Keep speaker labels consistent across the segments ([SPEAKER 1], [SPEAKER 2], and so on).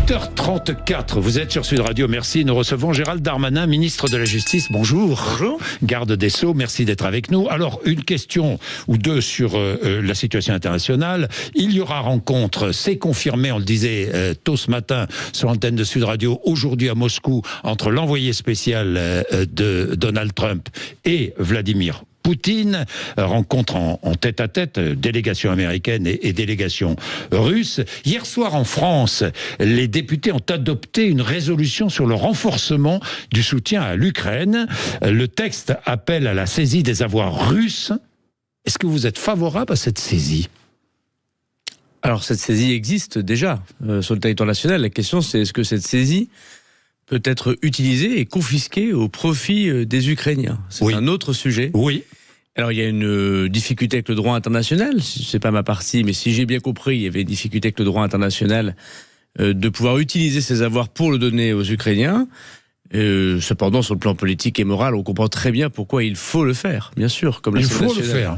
[SPEAKER 1] 8h34, vous êtes sur Sud Radio, merci. Nous recevons Gérald Darmanin, ministre de la Justice. Bonjour.
[SPEAKER 2] Bonjour.
[SPEAKER 1] Garde des Sceaux, merci d'être avec nous. Alors, une question ou deux sur la situation internationale. Il y aura rencontre, c'est confirmé, on le disait tôt ce matin sur l'antenne de Sud Radio, aujourd'hui à Moscou, entre l'envoyé spécial de Donald Trump et Vladimir Poutine, rencontre en tête-à-tête, délégation américaine et délégation russe. Hier soir en France, les députés ont adopté une résolution sur le renforcement du soutien à l'Ukraine. Le texte appelle à la saisie des avoirs russes. Est-ce que vous êtes favorable à cette saisie ?
[SPEAKER 2] Alors cette saisie existe déjà sur le territoire national. La question c'est est-ce que cette saisie peut être utilisée et confisquée au profit des Ukrainiens ? C'est un autre sujet.
[SPEAKER 1] Oui.
[SPEAKER 2] Alors il y a une difficulté avec le droit international, c'est pas ma partie, mais si j'ai bien compris, il y avait une difficulté avec le droit international de pouvoir utiliser ces avoirs pour le donner aux Ukrainiens. Cependant, sur le plan politique et moral, on comprend très bien pourquoi il faut le faire, bien sûr. Comme
[SPEAKER 1] il faut le faire.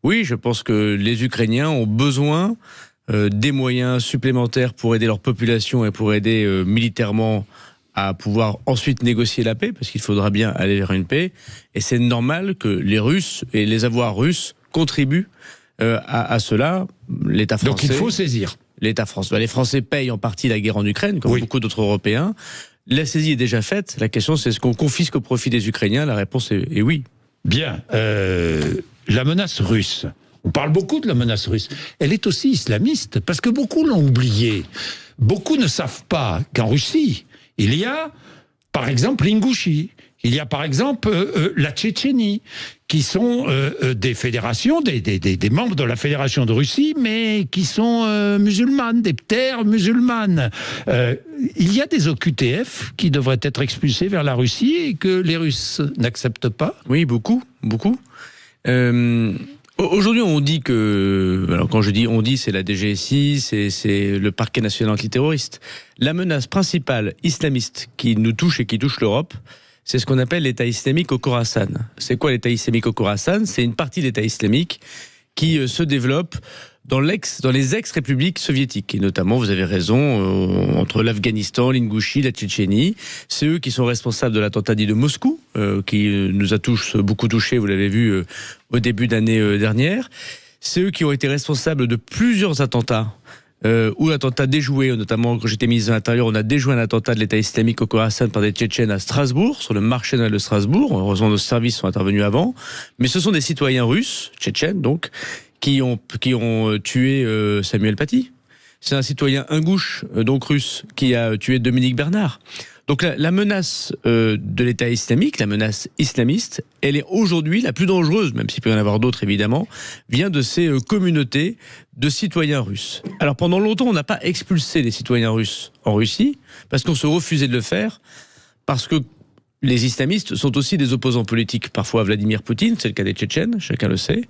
[SPEAKER 2] Oui, je pense que les Ukrainiens ont besoin des moyens supplémentaires pour aider leur population et pour aider militairement à pouvoir ensuite négocier la paix, parce qu'il faudra bien aller vers une paix. Et c'est normal que les Russes et les avoirs russes contribuent à cela. L'État français...
[SPEAKER 1] Donc il faut saisir.
[SPEAKER 2] L'État français. Les Français payent en partie la guerre en Ukraine, comme beaucoup d'autres Européens. La saisie est déjà faite. La question, c'est est-ce qu'on confisque au profit des Ukrainiens ? La réponse est oui.
[SPEAKER 1] Bien. La menace russe. On parle beaucoup de la menace russe. Elle est aussi islamiste, parce que beaucoup l'ont oublié. Beaucoup ne savent pas qu'en Russie, il y a, par exemple, l'Ingouchie. Il y a, par exemple, la Tchétchénie, qui sont des fédérations, des membres de la Fédération de Russie, mais qui sont musulmanes, des terres musulmanes. Il y a des OQTF qui devraient être expulsés vers la Russie et que les Russes n'acceptent pas.
[SPEAKER 2] Oui, beaucoup. Aujourd'hui, on dit que... Alors, quand je dis on dit, c'est la DGSI, c'est le parquet national antiterroriste. La menace principale islamiste qui nous touche et qui touche l'Europe, c'est ce qu'on appelle l'État islamique au Khorasan. C'est quoi l'État islamique au Khorasan ? C'est une partie de l'État islamique qui se développe dans les ex-républiques soviétiques. Et notamment, vous avez raison, entre l'Afghanistan, l'Ingouchie, la Tchétchénie. C'est eux qui sont responsables de l'attentat dit de Moscou, qui nous a beaucoup touchés, vous l'avez vu, au début d'année dernière. C'est eux qui ont été responsables de plusieurs attentats, ou attentats déjoués, notamment quand j'étais ministre de l'Intérieur, on a déjoué un attentat de l'État islamique au Khorasan par des Tchétchènes à Strasbourg, sur le marché de Strasbourg. Heureusement, nos services sont intervenus avant. Mais ce sont des citoyens russes, tchétchènes donc, qui ont tué Samuel Paty. C'est un citoyen ingouche, donc russe, qui a tué Dominique Bernard. Donc la menace de l'État islamique, la menace islamiste, elle est aujourd'hui la plus dangereuse, même s'il peut y en avoir d'autres évidemment, vient de ces communautés de citoyens russes. Alors pendant longtemps, on n'a pas expulsé les citoyens russes en Russie, parce qu'on se refusait de le faire, parce que les islamistes sont aussi des opposants politiques, parfois à Vladimir Poutine, c'est le cas des Tchétchènes, chacun le sait.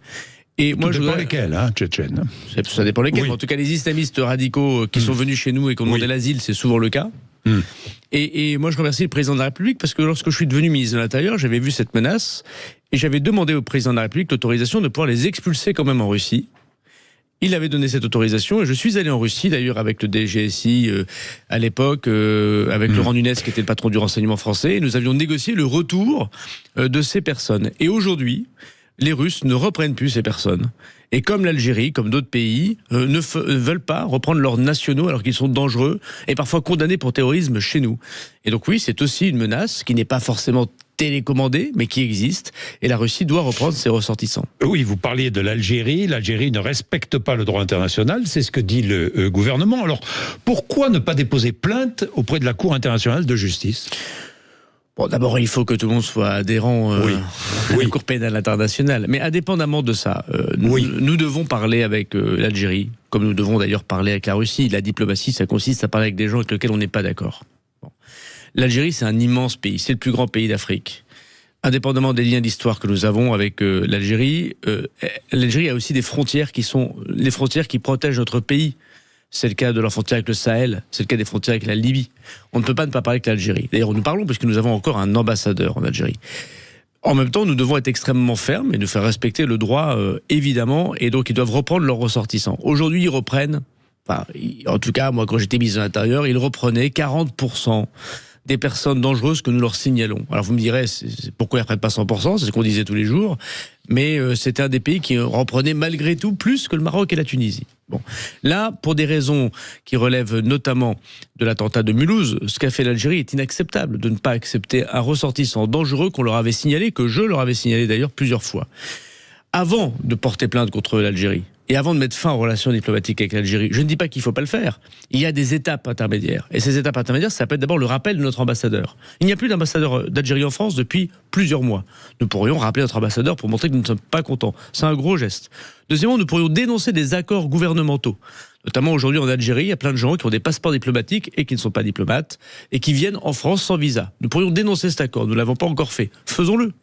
[SPEAKER 2] Et moi,
[SPEAKER 1] ça dépend lesquels, Tchétchènes.
[SPEAKER 2] Ça dépend lesquels. Oui. En tout cas, les islamistes radicaux qui sont venus chez nous et qui ont demandé l'asile, c'est souvent le cas. Et moi, je remercie le président de la République parce que lorsque je suis devenu ministre de l'Intérieur, j'avais vu cette menace et j'avais demandé au président de la République l'autorisation de pouvoir les expulser quand même en Russie. Il avait donné cette autorisation et je suis allé en Russie, d'ailleurs avec le DGSI à l'époque, avec Laurent Nunez qui était le patron du renseignement français, et nous avions négocié le retour de ces personnes. Et aujourd'hui, les Russes ne reprennent plus ces personnes. Et comme l'Algérie, comme d'autres pays, ne veulent pas reprendre leurs nationaux alors qu'ils sont dangereux et parfois condamnés pour terrorisme chez nous. Et donc oui, c'est aussi une menace qui n'est pas forcément télécommandée, mais qui existe. Et la Russie doit reprendre ses ressortissants.
[SPEAKER 1] Oui, vous parliez de l'Algérie. L'Algérie ne respecte pas le droit international. C'est ce que dit le gouvernement. Alors, pourquoi ne pas déposer plainte auprès de la Cour internationale de justice ?
[SPEAKER 2] Bon, d'abord, il faut que tout le monde soit adhérent à la Cour pénale internationale. Mais indépendamment de ça, nous devons parler avec l'Algérie, comme nous devons d'ailleurs parler avec la Russie. La diplomatie, ça consiste à parler avec des gens avec lesquels on n'est pas d'accord. Bon. L'Algérie, c'est un immense pays. C'est le plus grand pays d'Afrique. Indépendamment des liens d'histoire que nous avons avec l'Algérie, l'Algérie a aussi des frontières qui sont les frontières qui protègent notre pays. C'est le cas de la frontière avec le Sahel, c'est le cas des frontières avec la Libye. On ne peut pas ne pas parler avec l'Algérie. D'ailleurs, nous parlons parce que nous avons encore un ambassadeur en Algérie. En même temps, nous devons être extrêmement fermes et nous faire respecter le droit, évidemment, et donc ils doivent reprendre leurs ressortissants. Aujourd'hui, ils reprennent en tout cas, moi, quand j'étais ministre de l'Intérieur, ils reprenaient 40% des personnes dangereuses que nous leur signalons. Alors vous me direz, pourquoi ils ne reprennent pas 100%, c'est ce qu'on disait tous les jours, mais c'était un des pays qui reprenait malgré tout plus que le Maroc et la Tunisie. Bon. Là, pour des raisons qui relèvent notamment de l'attentat de Mulhouse, ce qu'a fait l'Algérie est inacceptable, de ne pas accepter un ressortissant dangereux qu'on leur avait signalé, que je leur avais signalé d'ailleurs plusieurs fois. Avant de porter plainte contre l'Algérie, et avant de mettre fin aux relations diplomatiques avec l'Algérie, je ne dis pas qu'il ne faut pas le faire. Il y a des étapes intermédiaires. Et ces étapes intermédiaires, ça peut être d'abord le rappel de notre ambassadeur. Il n'y a plus d'ambassadeur d'Algérie en France depuis plusieurs mois. Nous pourrions rappeler notre ambassadeur pour montrer que nous ne sommes pas contents. C'est un gros geste. Deuxièmement, nous pourrions dénoncer des accords gouvernementaux. Notamment aujourd'hui en Algérie, il y a plein de gens qui ont des passeports diplomatiques et qui ne sont pas diplomates et qui viennent en France sans visa. Nous pourrions dénoncer cet accord. Nous ne l'avons pas encore fait. Faisons-le.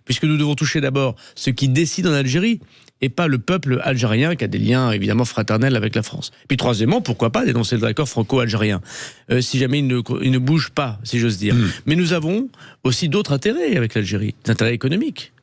[SPEAKER 2] Puisque nous devons toucher d'abord ceux qui décident en Algérie et pas le peuple algérien qui a des liens évidemment fraternels avec la France. Puis troisièmement, pourquoi pas dénoncer l'accord franco-algérien si jamais il ne bouge pas, si j'ose dire. Mais nous avons aussi d'autres intérêts avec l'Algérie, des intérêts économiques.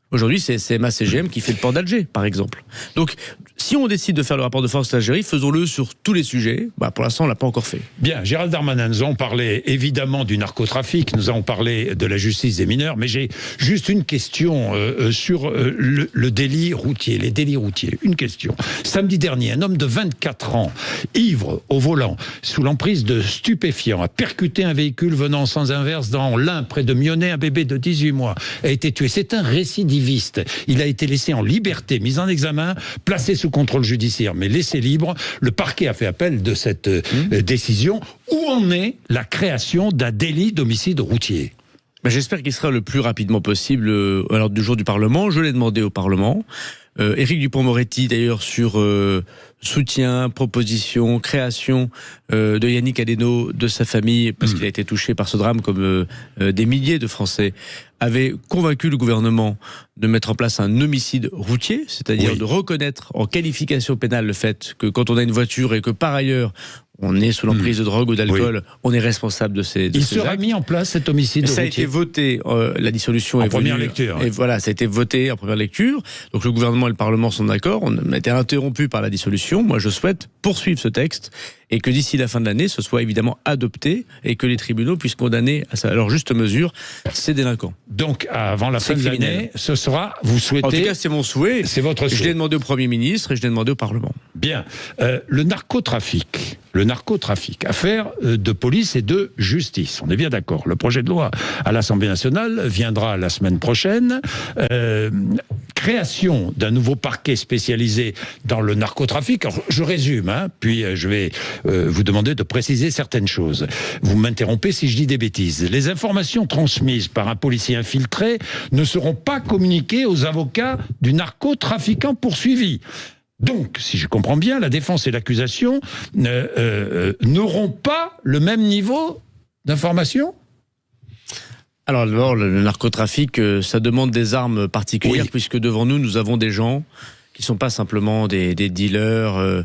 [SPEAKER 2] Aujourd'hui, c'est CMA-CGM qui fait le port d'Alger, par exemple. Donc, si on décide de faire le rapport de force d'Algérie, faisons-le sur tous les sujets. Pour l'instant, on ne l'a pas encore fait.
[SPEAKER 1] Bien, Gérald Darmanin, nous avons parlé évidemment du narcotrafic, nous avons parlé de la justice des mineurs, mais j'ai juste une question sur le délit routier, les délits routiers. Une question. Samedi dernier, un homme de 24 ans, ivre au volant, sous l'emprise de stupéfiants, a percuté un véhicule venant en sens inverse dans l'Ain, près de Mionnet. Un bébé de 18 mois a été tué. C'est un récidiviste. Il a été laissé en liberté, mis en examen, placé sous contrôle judiciaire, mais laissé libre. Le parquet a fait appel de cette décision. Où en est la création d'un délit d'homicide routier ?
[SPEAKER 2] J'espère qu'il sera le plus rapidement possible à l'ordre du jour du Parlement. Je l'ai demandé au Parlement. Éric Dupond-Moretti, d'ailleurs, sur soutien, proposition, création de Yannick Aleno, de sa famille, parce qu'il a été touché par ce drame comme des milliers de Français, avait convaincu le gouvernement de mettre en place un homicide routier, c'est-à-dire de reconnaître en qualification pénale le fait que quand on a une voiture et que par ailleurs on est sous l'emprise de drogue ou d'alcool, on est responsable de ces actes. Il
[SPEAKER 1] sera mis en place cet homicide routier.
[SPEAKER 2] Ça a été voté, la dissolution
[SPEAKER 1] en première lecture.
[SPEAKER 2] Et voilà, ça a été voté en première lecture. Donc le gouvernement et le Parlement sont d'accord. On a été interrompu par la dissolution. Moi, je souhaite poursuivre ce texte et que d'ici la fin de l'année, ce soit évidemment adopté et que les tribunaux puissent condamner à leur juste mesure ces délinquants.
[SPEAKER 1] Donc, avant la fin de l'année, ce sera, vous souhaitez...
[SPEAKER 2] En tout cas, c'est mon souhait.
[SPEAKER 1] C'est votre souhait.
[SPEAKER 2] Je l'ai demandé au Premier ministre et je l'ai demandé au Parlement.
[SPEAKER 1] Bien. Le narcotrafic, affaire de police et de justice. On est bien d'accord. Le projet de loi à l'Assemblée nationale viendra la semaine prochaine. Création d'un nouveau parquet spécialisé dans le narcotrafic. Alors, je résume, puis je vais vous demander de préciser certaines choses. Vous m'interrompez si je dis des bêtises. Les informations transmises par un policier infiltré ne seront pas communiquées aux avocats du narcotrafiquant poursuivi. Donc, si je comprends bien, la défense et l'accusation n'auront pas le même niveau d'information ?
[SPEAKER 2] Alors d'abord, le narcotrafic, ça demande des armes particulières, puisque devant nous, nous avons des gens qui ne sont pas simplement des dealers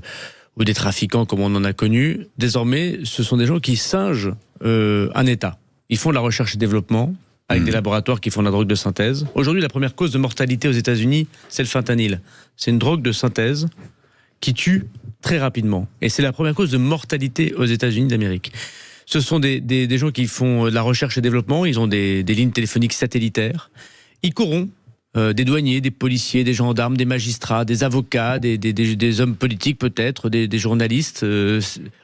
[SPEAKER 2] ou des trafiquants comme on en a connu. Désormais, ce sont des gens qui singent un État. Ils font de la recherche et développement avec des laboratoires qui font de la drogue de synthèse. Aujourd'hui, la première cause de mortalité aux États-Unis, c'est le fentanyl. C'est une drogue de synthèse qui tue très rapidement. Et c'est la première cause de mortalité aux États-Unis d'Amérique. Ce sont des gens qui font de la recherche et développement. Ils ont des lignes téléphoniques satellitaires. Ils corrompent des douaniers, des policiers, des gendarmes, des magistrats, des avocats, des hommes politiques peut-être, des journalistes.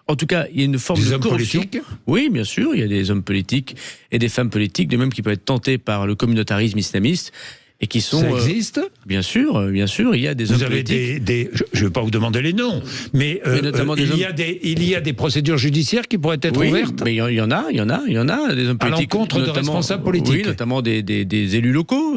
[SPEAKER 2] En tout cas, il y a une forme de corruption. Politiques ? Oui, bien sûr, il y a des hommes politiques et des femmes politiques, de même qui peuvent être tentés par le communautarisme islamiste. Et qui sont,
[SPEAKER 1] ça existe ?
[SPEAKER 2] Bien sûr, il y a des hommes politiques.
[SPEAKER 1] Je ne vais pas vous demander les noms, mais il y a des procédures judiciaires qui pourraient être ouvertes.
[SPEAKER 2] Mais il y en a, des hommes politiques. À
[SPEAKER 1] l'encontre de responsables politiques.
[SPEAKER 2] Oui, notamment des élus locaux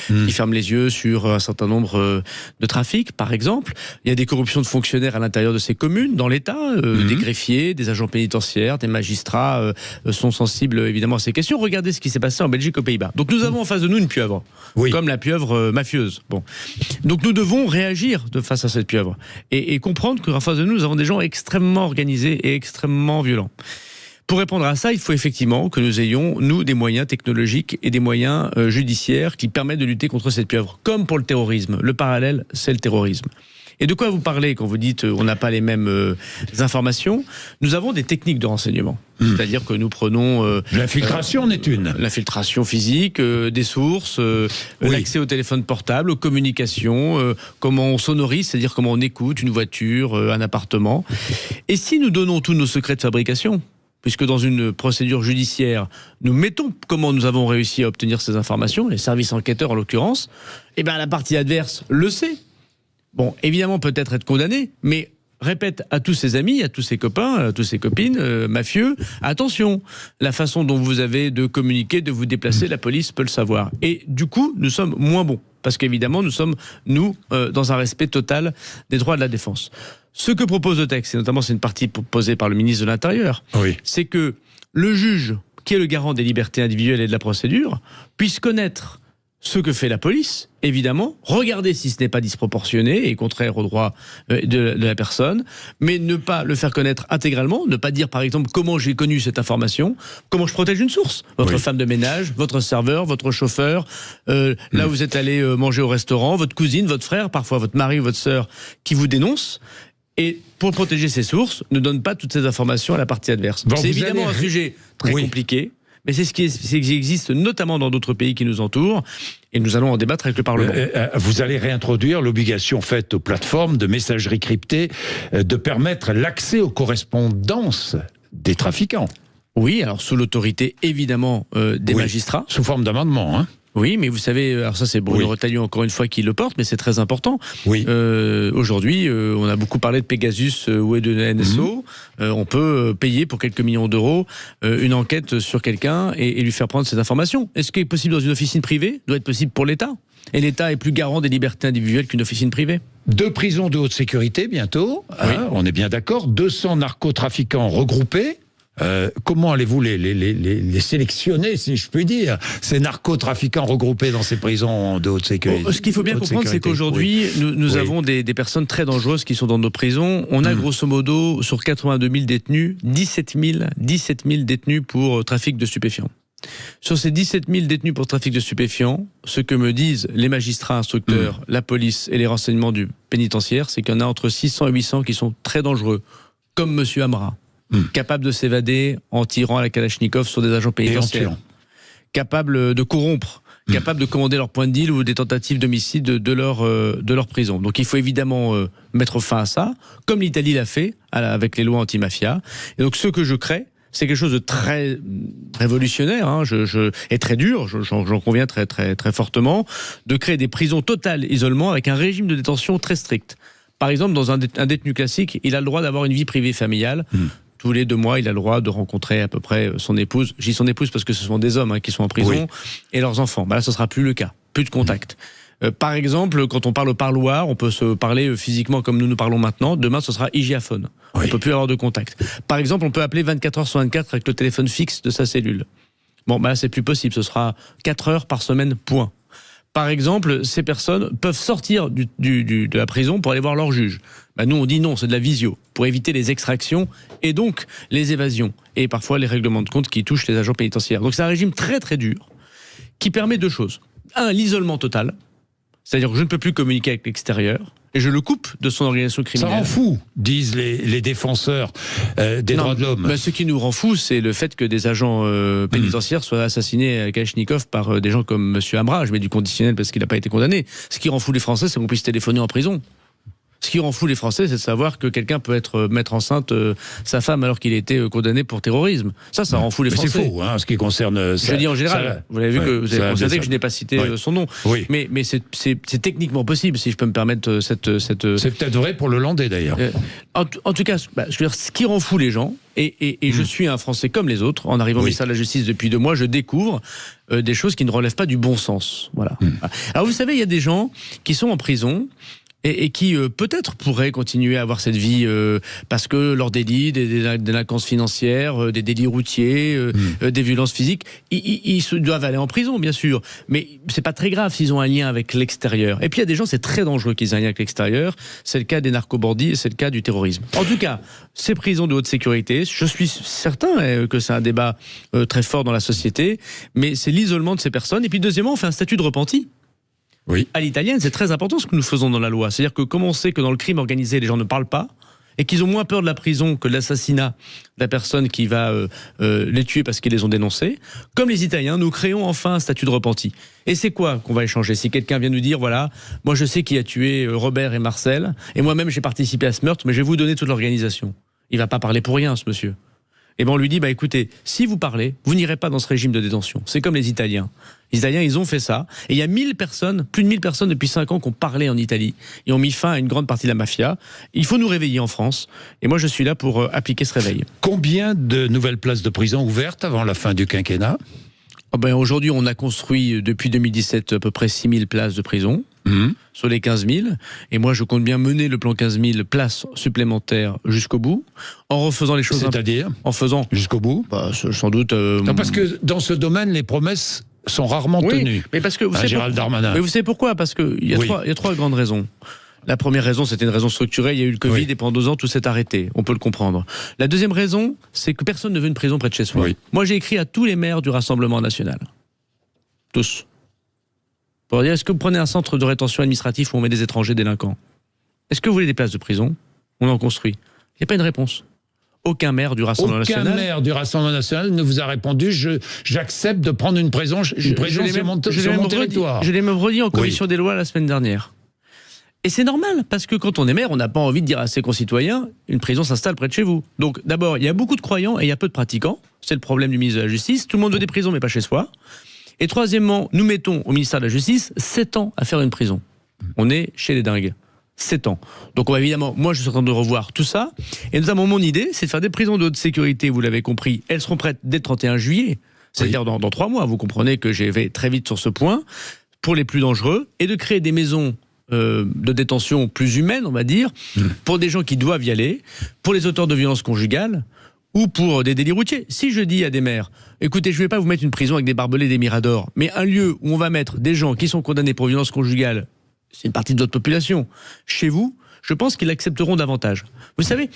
[SPEAKER 2] qui ferment les yeux sur un certain nombre de trafics, par exemple. Il y a des corruptions de fonctionnaires à l'intérieur de ces communes, dans l'État, des greffiers, des agents pénitentiaires, des magistrats sont sensibles évidemment à ces questions. Regardez ce qui s'est passé en Belgique, aux Pays-Bas. Donc nous avons en face de nous une pieuvre. Comme la pieuvre mafieuse. Bon. Donc nous devons réagir face à cette pieuvre et comprendre qu'en face de nous, nous avons des gens extrêmement organisés et extrêmement violents. Pour répondre à ça, il faut effectivement que nous ayons, nous, des moyens technologiques et des moyens judiciaires qui permettent de lutter contre cette pieuvre, comme pour le terrorisme. Le parallèle, c'est le terrorisme. Et de quoi vous parlez quand vous dites on n'a pas les mêmes informations? Nous avons des techniques de renseignement. C'est-à-dire que nous prenons...
[SPEAKER 1] L'infiltration en est une.
[SPEAKER 2] L'infiltration physique, des sources, l'accès au téléphone portable, aux communications, comment on sonorise, c'est-à-dire comment on écoute une voiture, un appartement. Et si nous donnons tous nos secrets de fabrication, puisque dans une procédure judiciaire, nous mettons comment nous avons réussi à obtenir ces informations, les services enquêteurs en l'occurrence, eh bien la partie adverse le sait. Bon, évidemment peut-être être condamné, mais répète à tous ses amis, à tous ses copains, à toutes ses copines, mafieux, attention, la façon dont vous avez de communiquer, de vous déplacer, la police peut le savoir. Et du coup, nous sommes moins bons, parce qu'évidemment, nous sommes, dans un respect total des droits de la défense. Ce que propose le texte, et notamment c'est une partie proposée par le ministre de l'Intérieur, c'est que le juge, qui est le garant des libertés individuelles et de la procédure, puisse connaître ce que fait la police, évidemment, regarder si ce n'est pas disproportionné et contraire aux droits de la personne, mais ne pas le faire connaître intégralement, ne pas dire par exemple comment j'ai connu cette information, comment je protège une source. Votre femme de ménage, votre serveur, votre chauffeur, là où vous êtes allé manger au restaurant, votre cousine, votre frère, parfois votre mari ou votre sœur qui vous dénonce. Et pour protéger ces sources, ne donne pas toutes ces informations à la partie adverse. Bon, c'est évidemment un sujet très compliqué. Mais c'est ce qui existe notamment dans d'autres pays qui nous entourent, et nous allons en débattre avec le Parlement.
[SPEAKER 1] Vous allez réintroduire l'obligation faite aux plateformes de messagerie cryptée de permettre l'accès aux correspondances des trafiquants.
[SPEAKER 2] Oui, alors sous l'autorité évidemment des magistrats.
[SPEAKER 1] Sous forme d'amendement, hein.
[SPEAKER 2] Oui, mais vous savez, alors ça c'est Bruno Retailleau encore une fois qui le porte, mais c'est très important. Aujourd'hui, on a beaucoup parlé de Pegasus ou de NSO. On peut payer pour quelques millions d'euros une enquête sur quelqu'un et lui faire prendre ces informations. Est-ce qu'il est possible dans une officine privée? Doit être possible pour l'État. Et l'État est plus garant des libertés individuelles qu'une officine privée. 2
[SPEAKER 1] prisons de haute sécurité bientôt, hein, on est bien d'accord. 200 narcotrafiquants regroupés. Comment allez-vous les sélectionner, si je puis dire, ces narcotrafiquants regroupés dans ces prisons de haute sécurité?
[SPEAKER 2] Ce qu'il faut bien comprendre, c'est qu'aujourd'hui, nous avons des personnes très dangereuses qui sont dans nos prisons. On a grosso modo, sur 82 000 détenus, 17 000 détenus pour trafic de stupéfiants. Sur ces 17 000 détenus pour trafic de stupéfiants, ce que me disent les magistrats instructeurs, la police et les renseignements du pénitentiaire, c'est qu'il y en a entre 600 et 800 qui sont très dangereux, comme Monsieur Amra. Capable de s'évader en tirant à la Kalachnikov sur des agents pénitentiaires, capable de corrompre, capable de commander leur point de deal ou des tentatives d'homicide de leur prison. Donc il faut évidemment mettre fin à ça, comme l'Italie l'a fait avec les lois anti-mafia. Et donc ce que je crée, c'est quelque chose de très révolutionnaire, hein, et très dur, j'en conviens très fortement, de créer des prisons totales isolement avec un régime de détention très strict. Par exemple, dans un détenu classique, il a le droit d'avoir une vie privée familiale. Tous les 2 mois, il a le droit de rencontrer à peu près son épouse. Je dis son épouse parce que ce sont des hommes qui sont en prison, et leurs enfants. Là, ce sera plus le cas. Plus de contact. Par exemple, quand on parle au parloir, on peut se parler physiquement comme nous parlons maintenant. Demain, ce sera hygiaphone. On ne peut plus avoir de contact. Par exemple, on peut appeler 24 heures sur 24 avec le téléphone fixe de sa cellule. Bon, là, c'est plus possible. Ce sera 4 heures par semaine, point. Par exemple, ces personnes peuvent sortir de la prison pour aller voir leur juge. Nous, on dit non, c'est de la visio, pour éviter les extractions et donc les évasions. Et parfois les règlements de compte qui touchent les agents pénitentiaires. Donc c'est un régime très dur, qui permet 2 choses. 1, l'isolement total, c'est-à-dire que je ne peux plus communiquer avec l'extérieur, et je le coupe de son organisation criminelle.
[SPEAKER 1] Ça rend fou, disent les défenseurs des droits de l'homme.
[SPEAKER 2] Ce qui nous rend fou, c'est le fait que des agents pénitentiaires soient assassinés à Kalachnikov par des gens comme M. Amra. Je mets du conditionnel parce qu'il n'a pas été condamné. Ce qui rend fou les Français, c'est qu'on puisse téléphoner en prison. Ce qui rend fou les Français, c'est de savoir que quelqu'un peut mettre enceinte sa femme alors qu'il a été condamné pour terrorisme. Ça rend fou les Français.
[SPEAKER 1] C'est faux, hein, ce qui concerne...
[SPEAKER 2] Je dis en général. Vous l'avez vu que vous avez constaté que je n'ai pas cité son nom. Mais c'est techniquement possible, si je peux me permettre cette... C'est
[SPEAKER 1] peut-être vrai pour le Landais, d'ailleurs.
[SPEAKER 2] En tout cas, je veux dire, ce qui rend fou les gens, et je suis un Français comme les autres, en arrivant au ministère de la Justice depuis 2 mois, je découvre des choses qui ne relèvent pas du bon sens. Voilà. Alors vous savez, il y a des gens qui sont en prison et qui peut-être pourraient continuer à avoir cette vie parce que leurs délits, des délinquances financières, des délits routiers, des violences physiques, ils doivent aller en prison, bien sûr. Mais c'est pas très grave s'ils ont un lien avec l'extérieur. Et puis il y a des gens, c'est très dangereux qu'ils aient un lien avec l'extérieur. C'est le cas des narcobandits et c'est le cas du terrorisme. En tout cas, ces prisons de haute sécurité, je suis certain que c'est un débat très fort dans la société, mais c'est l'isolement de ces personnes. Et puis deuxièmement, on fait un statut de repenti.
[SPEAKER 1] Oui.
[SPEAKER 2] À l'italienne, c'est très important ce que nous faisons dans la loi. C'est-à-dire que comme on sait que dans le crime organisé, les gens ne parlent pas, et qu'ils ont moins peur de la prison que de l'assassinat de la personne qui va les tuer parce qu'ils les ont dénoncés, comme les Italiens, nous créons enfin un statut de repenti. Et c'est quoi qu'on va échanger? Si quelqu'un vient nous dire, voilà, moi je sais qui a tué Robert et Marcel, et moi-même j'ai participé à ce meurtre, mais je vais vous donner toute l'organisation. Il va pas parler pour rien, ce monsieur. Et ben on lui dit, bah écoutez, si vous parlez, vous n'irez pas dans ce régime de détention. C'est comme les Italiens. Les Italiens, ils ont fait ça. Et il y a 1000 personnes, plus de 1000 personnes depuis 5 ans qui ont parlé en Italie et ont mis fin à une grande partie de la mafia. Il faut nous réveiller en France. Et moi, je suis là pour appliquer ce réveil.
[SPEAKER 1] Combien de nouvelles places de prison ouvertes avant la fin du quinquennat?
[SPEAKER 2] Aujourd'hui, on a construit depuis 2017 à peu près 6000 places de prison. Sur les 15 000. Et moi, je compte bien mener le plan 15 000 places supplémentaires jusqu'au bout, en refaisant les choses...
[SPEAKER 1] C'est-à-dire
[SPEAKER 2] en faisant...
[SPEAKER 1] Jusqu'au bout
[SPEAKER 2] sans doute...
[SPEAKER 1] Non, parce que dans ce domaine, les promesses sont rarement tenues.
[SPEAKER 2] Mais parce que vous savez
[SPEAKER 1] Gérald Darmanin.
[SPEAKER 2] Mais vous savez pourquoi? Parce qu'il y a trois grandes raisons. La première raison, c'était une raison structurelle. Il y a eu le Covid et pendant 2 ans, tout s'est arrêté. On peut le comprendre. La deuxième raison, c'est que personne ne veut une prison près de chez soi. Moi, j'ai écrit à tous les maires du Rassemblement national. Tous. Pour dire, est-ce que vous prenez un centre de rétention administratif où on met des étrangers délinquants? Est-ce que vous voulez des places de prison? On en construit. Il n'y a pas une réponse. Aucun maire du Rassemblement national.
[SPEAKER 1] Aucun maire du Rassemblement national ne vous a répondu, j'accepte de prendre une prison sur mon territoire.
[SPEAKER 2] Je l'ai même redit en commission des lois la semaine dernière. Et c'est normal, parce que quand on est maire, on n'a pas envie de dire à ses concitoyens, une prison s'installe près de chez vous. Donc d'abord, il y a beaucoup de croyants et il y a peu de pratiquants. C'est le problème du ministre de la Justice. Tout le monde veut des prisons, mais pas chez soi. Et troisièmement, nous mettons au ministère de la Justice 7 ans à faire une prison. On est chez les dingues. 7 ans. Donc on va évidemment, moi je suis en train de revoir tout ça. Et notamment mon idée, c'est de faire des prisons de haute sécurité, vous l'avez compris. Elles seront prêtes dès le 31 juillet. C'est-à-dire dans 3 mois. Vous comprenez que j'ai fait très vite sur ce point. Pour les plus dangereux. Et de créer des maisons de détention plus humaines, on va dire. Pour des gens qui doivent y aller. Pour les auteurs de violences conjugales. Ou pour des délits routiers. Si je dis à des maires, écoutez, je ne vais pas vous mettre une prison avec des barbelés, des miradors, mais un lieu où on va mettre des gens qui sont condamnés pour violence conjugale, c'est une partie de votre population, chez vous, je pense qu'ils l'accepteront davantage. Vous savez,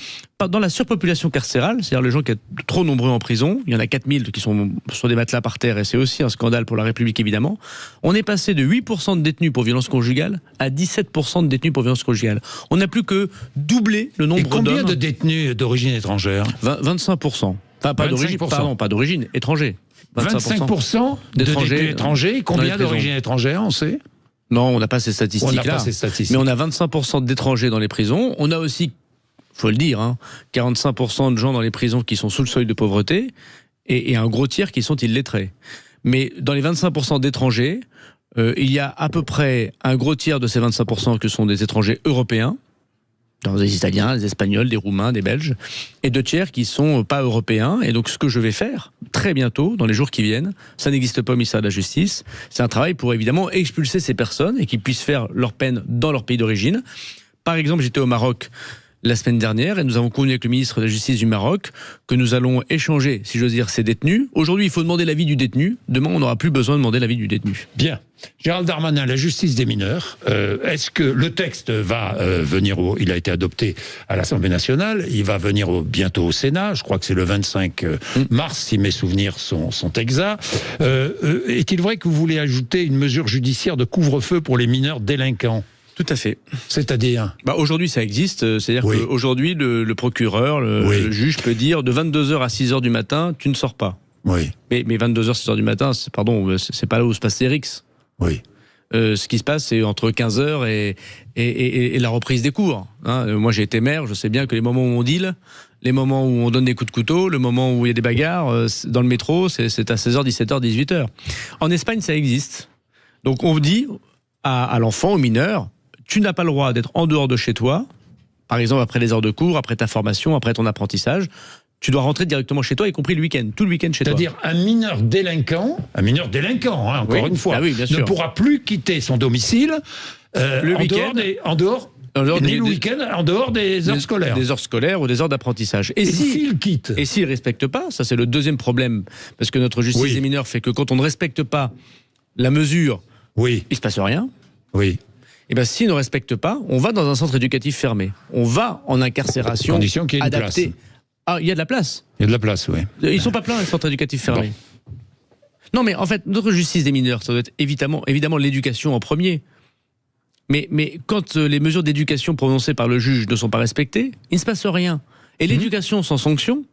[SPEAKER 2] dans la surpopulation carcérale, c'est-à-dire les gens qui sont trop nombreux en prison, il y en a 4000 qui sont sur des matelas par terre, et c'est aussi un scandale pour la République évidemment, on est passé de 8% de détenus pour violence conjugale à 17% de détenus pour violence conjugale. On n'a plus que doublé le nombre d'hommes.
[SPEAKER 1] Et combien de détenus d'origine étrangère?
[SPEAKER 2] 25%. Enfin, pas d'origine, pardon, pas d'origine, étranger.
[SPEAKER 1] 25% d'étrangers étrangers. Combien d'origine étrangère, on sait?
[SPEAKER 2] Non, on n'a pas ces statistiques-là.
[SPEAKER 1] On n'a pas ces statistiques.
[SPEAKER 2] Mais on a 25% d'étrangers dans les prisons. On a aussi, faut le dire, 45% de gens dans les prisons qui sont sous le seuil de pauvreté et un gros tiers qui sont illettrés. Mais dans les 25% d'étrangers, il y a à peu près un gros tiers de ces 25% que sont des étrangers européens, dans des Italiens, des Espagnols, des Roumains, des Belges, et 2 tiers qui sont pas européens. Et donc ce que je vais faire très bientôt, dans les jours qui viennent, ça n'existe pas au ministère de la Justice, c'est un travail pour évidemment expulser ces personnes et qu'ils puissent faire leur peine dans leur pays d'origine. Par exemple, j'étais au Maroc la semaine dernière et nous avons convenu avec le ministre de la Justice du Maroc que nous allons échanger, si j'ose dire, ces détenus. Aujourd'hui, il faut demander l'avis du détenu. Demain, on n'aura plus besoin de demander l'avis du détenu.
[SPEAKER 1] Bien. Gérald Darmanin, la justice des mineurs, est-ce que le texte va venir il a été adopté à l'Assemblée nationale, il va venir bientôt au Sénat, je crois que c'est le 25 mars, si mes souvenirs sont exacts. Est-il vrai que vous voulez ajouter une mesure judiciaire de couvre-feu pour les mineurs délinquants?
[SPEAKER 2] Tout à fait.
[SPEAKER 1] C'est-à-dire
[SPEAKER 2] aujourd'hui, ça existe. C'est-à-dire qu'aujourd'hui, le procureur, le juge peut dire de 22h à 6h du matin, tu ne sors pas.
[SPEAKER 1] Oui.
[SPEAKER 2] Mais 22h, 6h du matin, c'est pas là où se passe les rixes.
[SPEAKER 1] Oui.
[SPEAKER 2] Ce qui se passe, c'est entre 15h et la reprise des cours. Moi, j'ai été maire, je sais bien que les moments où on deal, les moments où on donne des coups de couteau, le moment où il y a des bagarres dans le métro, c'est à 16h, 17h, 18h. En Espagne, ça existe. Donc on dit à l'enfant, au mineur, tu n'as pas le droit d'être en dehors de chez toi, par exemple après les heures de cours, après ta formation, après ton apprentissage. Tu dois rentrer directement chez toi, y compris le week-end, tout le week-end chez toi.
[SPEAKER 1] C'est-à-dire un mineur délinquant, encore une fois, ne pourra plus quitter son domicile
[SPEAKER 2] le week-end,
[SPEAKER 1] en dehors des heures scolaires.
[SPEAKER 2] Des heures scolaires ou des heures d'apprentissage.
[SPEAKER 1] Et s'il quitte?
[SPEAKER 2] Et s'il ne respecte pas, ça c'est le deuxième problème, parce que notre justice des mineurs fait que quand on ne respecte pas la mesure, il ne se passe rien.
[SPEAKER 1] Oui.
[SPEAKER 2] Et bien, s'il ne respecte pas, on va dans un centre éducatif fermé. On va en incarcération adaptée. Ah, il y a de la place.
[SPEAKER 1] Il y a de la place, oui.
[SPEAKER 2] Ils ne sont pas pleins, les centres éducatifs fermés. Bon. Non, mais en fait, notre justice des mineurs, ça doit être évidemment l'éducation en premier. Mais quand les mesures d'éducation prononcées par le juge ne sont pas respectées, il ne se passe rien. Et l'éducation sans sanction,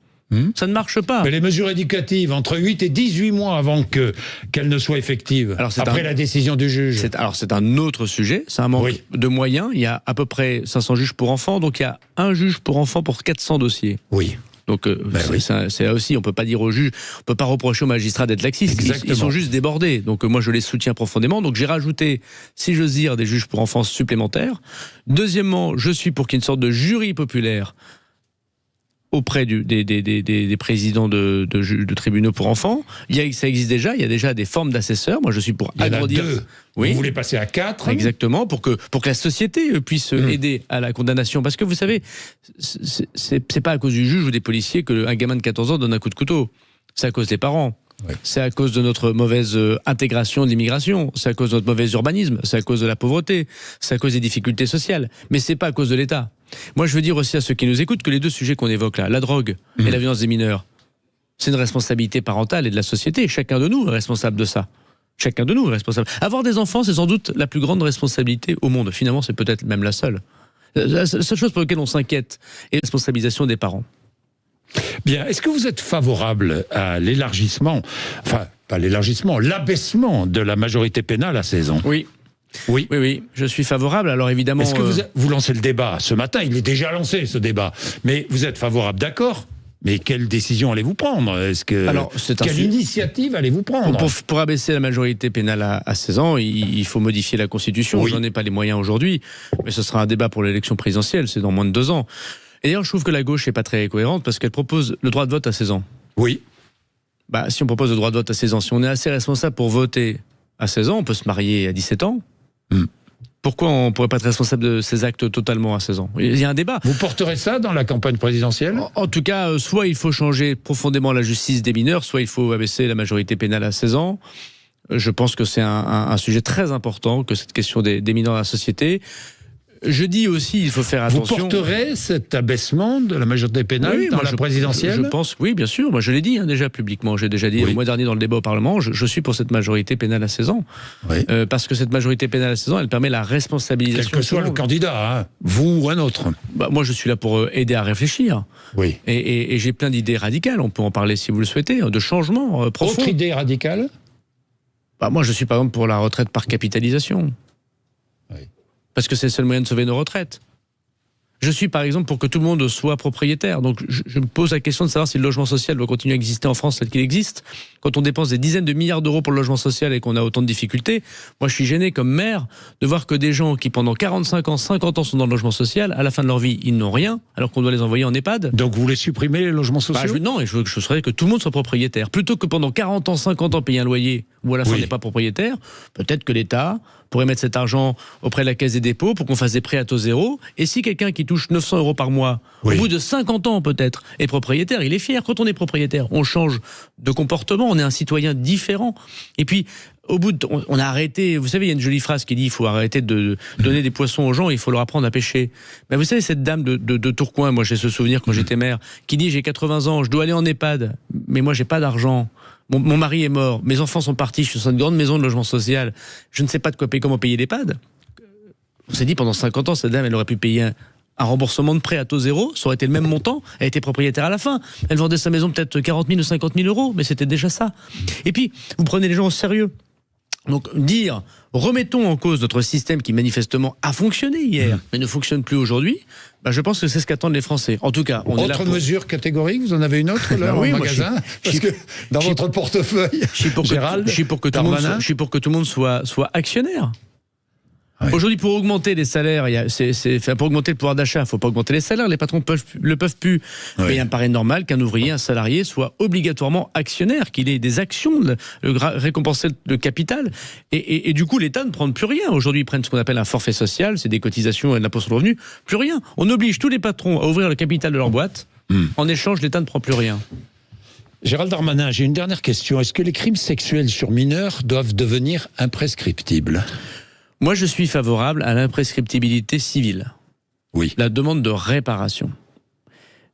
[SPEAKER 2] ça ne marche pas.
[SPEAKER 1] Mais les mesures éducatives, entre 8 et 18 mois avant qu'elles ne soient effectives, après la décision du juge.
[SPEAKER 2] C'est un autre sujet, c'est un manque de moyens. Il y a à peu près 500 juges pour enfants, donc il y a un juge pour enfants pour 400 dossiers.
[SPEAKER 1] Oui.
[SPEAKER 2] Donc c'est là aussi, on peut pas dire aux juges, on peut pas reprocher aux magistrats d'être laxistes. Ils sont juste débordés. Donc moi je les soutiens profondément. Donc j'ai rajouté, si j'ose dire, des juges pour enfants supplémentaires. Deuxièmement, je suis pour qu'il y ait une sorte de jury populaire auprès des présidents de tribunaux pour enfants. Ça existe déjà, il y a déjà des formes d'assesseurs. Moi, je suis pour agrandir.
[SPEAKER 1] Il y en a 2. Oui. Vous voulez passer à 4 ?
[SPEAKER 2] Exactement, pour que la société puisse aider à la condamnation. Parce que vous savez, c'est pas à cause du juge ou des policiers qu'un gamin de 14 ans donne un coup de couteau. C'est à cause des parents. Oui. C'est à cause de notre mauvaise intégration de l'immigration, c'est à cause de notre mauvais urbanisme, c'est à cause de la pauvreté, c'est à cause des difficultés sociales. Mais c'est pas à cause de l'État. Moi, je veux dire aussi à ceux qui nous écoutent que les deux sujets qu'on évoque là, la drogue et la violence des mineurs, c'est une responsabilité parentale et de la société. Chacun de nous est responsable de ça. Chacun de nous est responsable. Avoir des enfants, c'est sans doute la plus grande responsabilité au monde. Finalement, c'est peut-être même la seule. La seule chose pour laquelle on s'inquiète est la responsabilisation des parents.
[SPEAKER 1] Bien, est-ce que vous êtes favorable à l'élargissement, enfin, pas l'élargissement, l'abaissement de la majorité pénale à 16 ans ?
[SPEAKER 2] Oui. Oui, je suis favorable. Alors évidemment...
[SPEAKER 1] Est-ce que vous lancez le débat ce matin ? Il est déjà lancé, ce débat. Mais vous êtes favorable, d'accord ? Mais quelle décision allez-vous prendre ? Quelle initiative allez-vous prendre ?
[SPEAKER 2] Pour abaisser la majorité pénale à 16 ans, il faut modifier la Constitution. Oui. J'en ai pas les moyens aujourd'hui, mais ce sera un débat pour l'élection présidentielle, c'est dans moins de 2 ans. Et d'ailleurs, je trouve que la gauche n'est pas très cohérente parce qu'elle propose le droit de vote à 16 ans.
[SPEAKER 1] Oui.
[SPEAKER 2] Si on propose le droit de vote à 16 ans, si on est assez responsable pour voter à 16 ans, on peut se marier à 17 ans. Pourquoi on ne pourrait pas être responsable de ces actes totalement à 16 ans ? Il y a un débat.
[SPEAKER 1] Vous porterez ça dans la campagne présidentielle ?
[SPEAKER 2] En tout cas, soit il faut changer profondément la justice des mineurs, soit il faut abaisser la majorité pénale à 16 ans. Je pense que c'est un sujet très important, que cette question des mineurs dans la société. Je dis aussi, il faut faire attention.
[SPEAKER 1] Vous porterez cet abaissement de la majorité pénale dans la présidentielle ?
[SPEAKER 2] Je pense, oui, bien sûr. Moi, je l'ai dit déjà publiquement. J'ai déjà dit le mois dernier dans le débat au Parlement, je suis pour cette majorité pénale à 16 ans. Oui. Parce que cette majorité pénale à 16 ans, elle permet la responsabilisation.
[SPEAKER 1] Quel que soit le candidat, hein, vous ou un autre.
[SPEAKER 2] Moi, je suis là pour aider à réfléchir.
[SPEAKER 1] Oui.
[SPEAKER 2] Et j'ai plein d'idées radicales. On peut en parler si vous le souhaitez, de changements profonds.
[SPEAKER 1] Autre idée radicale ?
[SPEAKER 2] Moi, je suis par exemple pour la retraite par capitalisation. Oui. Parce que c'est le seul moyen de sauver nos retraites. Je suis par exemple pour que tout le monde soit propriétaire. Donc je me pose la question de savoir si le logement social doit continuer à exister en France tel qu'il existe. Quand on dépense des dizaines de milliards d'euros pour le logement social et qu'on a autant de difficultés, moi je suis gêné comme maire de voir que des gens qui pendant 45 ans, 50 ans sont dans le logement social, à la fin de leur vie ils n'ont rien alors qu'on doit les envoyer en EHPAD.
[SPEAKER 1] Donc vous voulez supprimer les logements sociaux ?
[SPEAKER 2] Non, je souhaiterais que tout le monde soit propriétaire. Plutôt que pendant 40 ans, 50 ans payer un loyer où à la fin on n'est pas propriétaire, peut-être que l'État pourrait mettre cet argent auprès de la Caisse des dépôts pour qu'on fasse des prêts à taux zéro. Et si quelqu'un qui touche 900 € par mois, au bout de 50 ans peut-être, est propriétaire, il est fier. Quand on est propriétaire, on change de comportement, on est un citoyen différent. Et puis, au bout de... On a arrêté... Vous savez, il y a une jolie phrase qui dit il faut arrêter de donner des poissons aux gens, il faut leur apprendre à pêcher. Ben vous savez, cette dame de Tourcoing, moi j'ai ce souvenir quand j'étais maire, qui dit j'ai 80 ans, je dois aller en EHPAD, mais moi j'ai pas d'argent. Mon mari est mort, mes enfants sont partis, je suis dans une grande maison de logement social, je ne sais pas comment payer l'EHPAD. On s'est dit pendant 50 ans, cette dame, elle aurait pu payer un remboursement de prêt à taux zéro, ça aurait été le même montant, elle était propriétaire à la fin. Elle vendait sa maison peut-être 40 000 ou 50 000 €, mais c'était déjà ça. Et puis, vous prenez les gens au sérieux. Donc dire, remettons en cause notre système qui manifestement a fonctionné hier, mais ne fonctionne plus aujourd'hui, je pense que c'est ce qu'attendent les Français. En tout cas, on est là pour...
[SPEAKER 1] Autre mesure catégorique, vous en avez une autre là, en magasin ? Parce que dans votre portefeuille, Gérald,
[SPEAKER 2] je suis pour que tout le monde soit actionnaire. Ouais. Aujourd'hui, pour augmenter les salaires, pour augmenter le pouvoir d'achat, il ne faut pas augmenter les salaires, les patrons le peuvent plus. Ouais. Mais il me paraît normal qu'un ouvrier, un salarié soit obligatoirement actionnaire, qu'il ait des actions, récompenser le capital. Et du coup, l'État ne prend plus rien. Aujourd'hui, ils prennent ce qu'on appelle un forfait social, c'est des cotisations et de l'impôt sur le revenu. Plus rien. On oblige tous les patrons à ouvrir le capital de leur boîte. En échange, l'État ne prend plus rien.
[SPEAKER 1] Gérald Darmanin, j'ai une dernière question. Est-ce que les crimes sexuels sur mineurs doivent devenir imprescriptibles ?
[SPEAKER 2] Moi, je suis favorable à l'imprescriptibilité civile.
[SPEAKER 1] Oui.
[SPEAKER 2] La demande de réparation.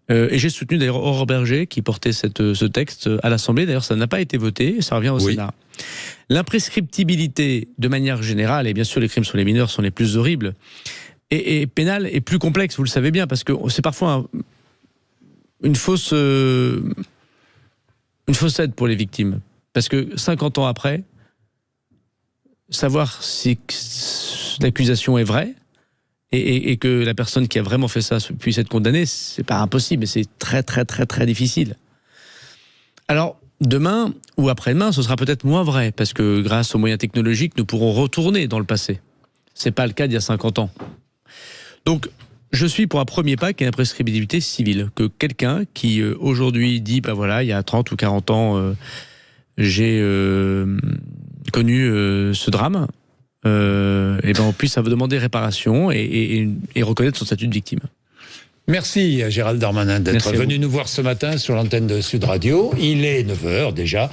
[SPEAKER 2] Et j'ai soutenu d'ailleurs Aurore Berger qui portait ce texte à l'Assemblée. D'ailleurs, ça n'a pas été voté, ça revient au Sénat. L'imprescriptibilité, de manière générale, et bien sûr les crimes sur les mineurs sont les plus horribles, et pénal est plus complexe, vous le savez bien, parce que c'est parfois une fausse aide pour les victimes. Parce que 50 ans après, savoir si l'accusation est vraie et que la personne qui a vraiment fait ça puisse être condamnée, c'est pas impossible, mais c'est très très très très difficile. Alors, demain ou après-demain, ce sera peut-être moins vrai, parce que grâce aux moyens technologiques, nous pourrons retourner dans le passé. C'est pas le cas d'il y a 50 ans. Donc, je suis pour un premier pas qui est l'imprescriptibilité civile. Que quelqu'un qui aujourd'hui dit, ben voilà, il y a 30 ou 40 ans, j'ai connu ce drame, et ben on puisse demander réparation et reconnaître son statut de victime.
[SPEAKER 1] Merci Gérald Darmanin d'être venu nous voir ce matin sur l'antenne de Sud Radio. Il est 9h déjà.